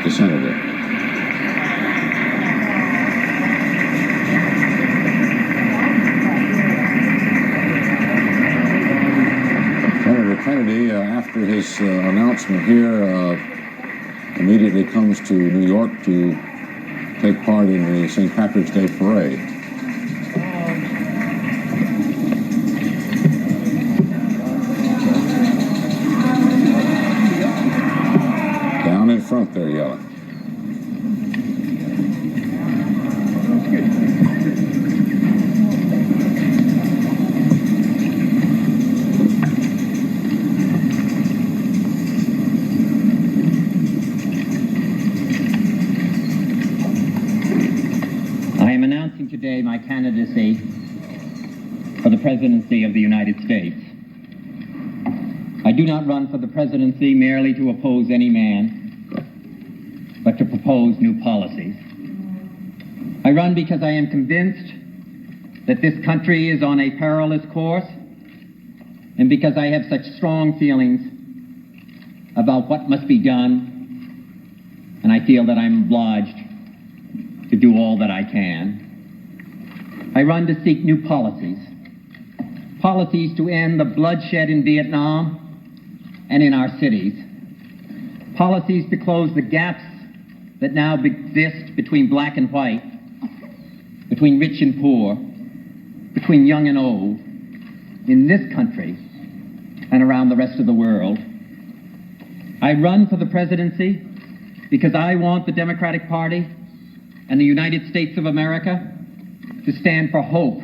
the senator. Senator Kennedy, after his announcement here, immediately comes to New York to take part in the St. Patrick's Day parade. Down in front there, yelling. Today my candidacy for the presidency of the United States. I do not run for the presidency merely to oppose any man, but to propose new policies. I run because I am convinced that this country is on a perilous course, and because I have such strong feelings about what must be done, and I feel that I'm obliged to do all that I can. I run to seek new policies to end the bloodshed in Vietnam and in our cities, policies to close the gaps that now exist between black and white, between rich and poor, between young and old, in this country and around the rest of the world. I run for the presidency because I want the Democratic Party and the United States of America to stand for hope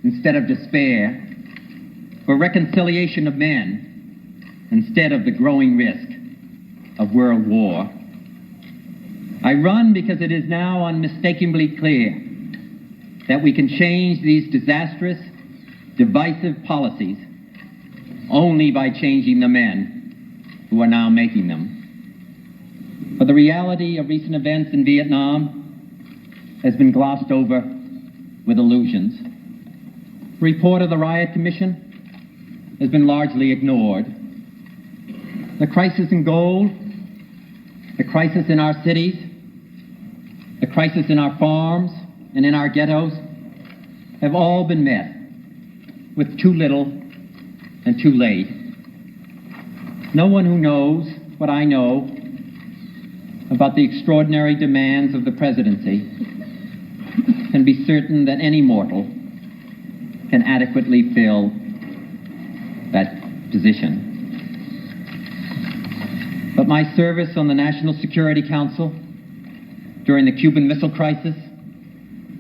instead of despair, for reconciliation of men instead of the growing risk of world war. I run because it is now unmistakably clear that we can change these disastrous, divisive policies only by changing the men who are now making them. For the reality of recent events in Vietnam has been glossed over with illusions. The report of the Riot Commission has been largely ignored. The crisis in gold, the crisis in our cities, the crisis in our farms and in our ghettos have all been met with too little and too late. No one who knows what I know about the extraordinary demands of the presidency can be certain that any mortal can adequately fill that position. But my service on the National Security Council during the Cuban Missile Crisis,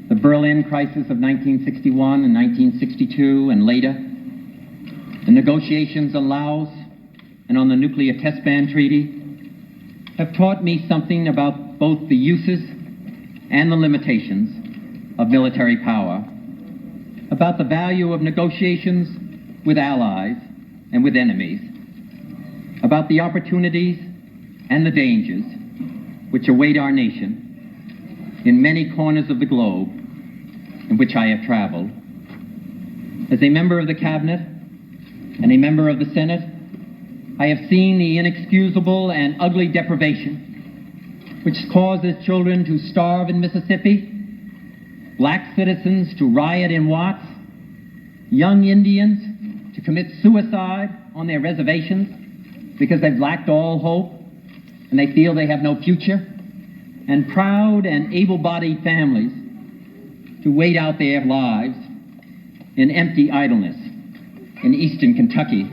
the Berlin Crisis of 1961 and 1962 and later, the negotiations on Laos and on the Nuclear Test Ban Treaty have taught me something about both the uses and the limitations of military power, about the value of negotiations with allies and with enemies, about the opportunities and the dangers which await our nation in many corners of the globe in which I have traveled. As a member of the Cabinet and a member of the Senate, I have seen the inexcusable and ugly deprivation which causes children to starve in Mississippi, black citizens to riot in Watts, young Indians to commit suicide on their reservations because they've lacked all hope and they feel they have no future, and proud and able-bodied families to wait out their lives in empty idleness in eastern Kentucky.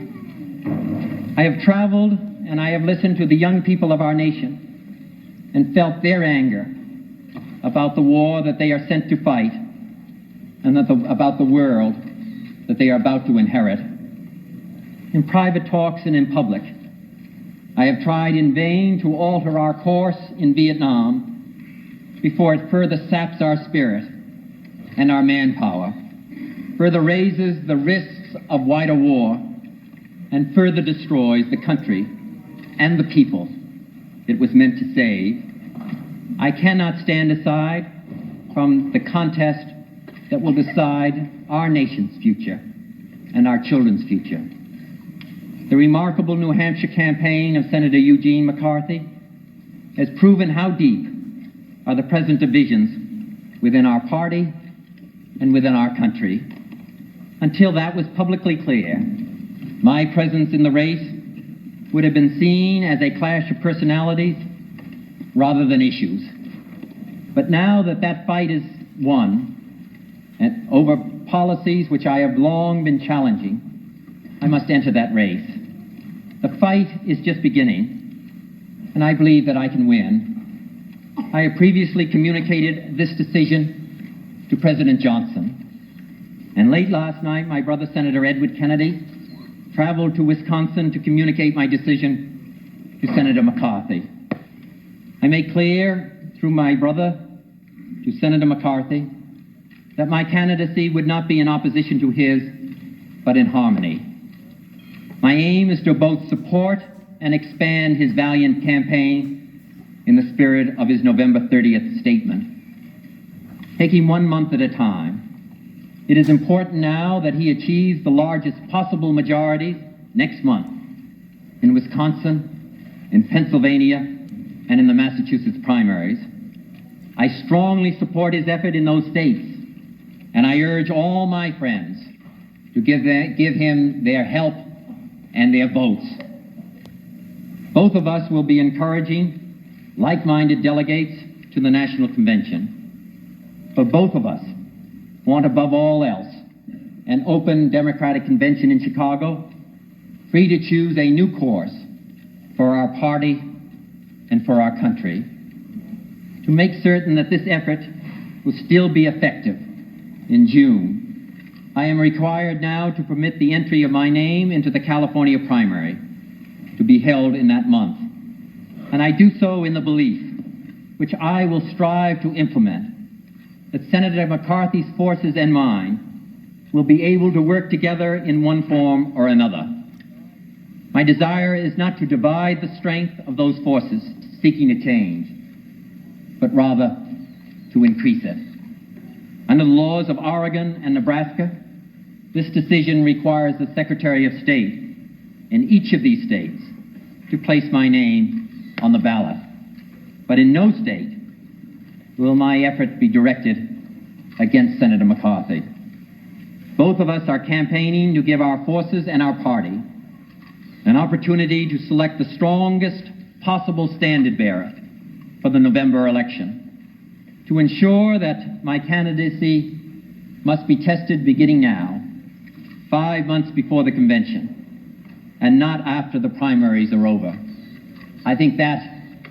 I have traveled and I have listened to the young people of our nation and felt their anger about the war that they are sent to fight and about the world that they are about to inherit. In private talks and in public, I have tried in vain to alter our course in Vietnam before it further saps our spirit and our manpower, further raises the risks of wider war, and further destroys the country and the people it was meant to save. I cannot stand aside from the contest that will decide our nation's future and our children's future. The remarkable New Hampshire campaign of Senator Eugene McCarthy has proven how deep are the present divisions within our party and within our country. Until that was publicly clear, my presence in the race would have been seen as a clash of personalities rather than issues. But now that that fight is won, and over policies which I have long been challenging, I must enter that race. The fight is just beginning, and I believe that I can win. I have previously communicated this decision to President Johnson, and late last night, my brother Senator Edward Kennedy traveled to Wisconsin to communicate my decision to Senator McCarthy. I made clear through my brother to Senator McCarthy that my candidacy would not be in opposition to his, but in harmony. My aim is to both support and expand his valiant campaign in the spirit of his November 30th statement. Taking 1 month at a time, it is important now that he achieves the largest possible majority next month in Wisconsin, in Pennsylvania, and in the Massachusetts primaries. I strongly support his effort in those states, and I urge all my friends to give him their help and their votes. Both of us will be encouraging like-minded delegates to the National Convention. But both of us want above all else an open Democratic convention in Chicago, free to choose a new course for our party and for our country. To make certain that this effort will still be effective in June, I am required now to permit the entry of my name into the California primary to be held in that month. And I do so in the belief, which I will strive to implement, that Senator McCarthy's forces and mine will be able to work together in one form or another. My desire is not to divide the strength of those forces seeking a change, but rather to increase it. Under the laws of Oregon and Nebraska, this decision requires the Secretary of State in each of these states to place my name on the ballot. But in no state will my effort be directed against Senator McCarthy. Both of us are campaigning to give our forces and our party an opportunity to select the strongest possible standard bearer for the November election, to ensure that my candidacy must be tested beginning now, 5 months before the convention, and not after the primaries are over. I think that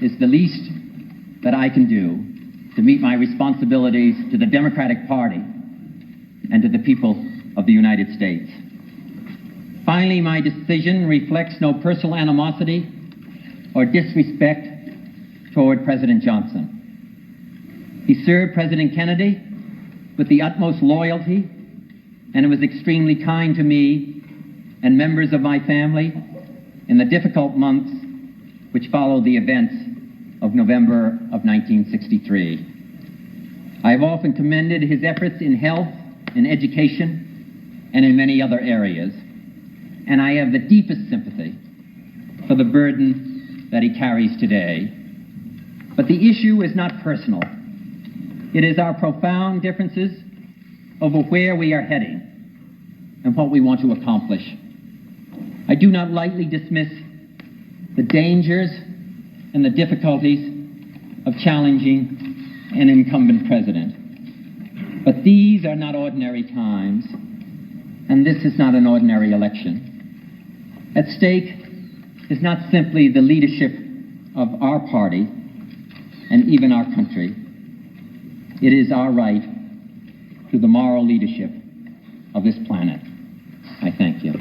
is the least that I can do to meet my responsibilities to the Democratic Party and to the people of the United States. Finally, my decision reflects no personal animosity or disrespect toward President Johnson. He served President Kennedy with the utmost loyalty, and was extremely kind to me and members of my family in the difficult months which followed the events of November of 1963. I have often commended his efforts in health, in education, and in many other areas, and I have the deepest sympathy for the burden that he carries today. But the issue is not personal. It is our profound differences over where we are heading and what we want to accomplish. I do not lightly dismiss the dangers and the difficulties of challenging an incumbent president. But these are not ordinary times, and this is not an ordinary election. At stake is not simply the leadership of our party and even our country. It is our right to the moral leadership of this planet. I thank you.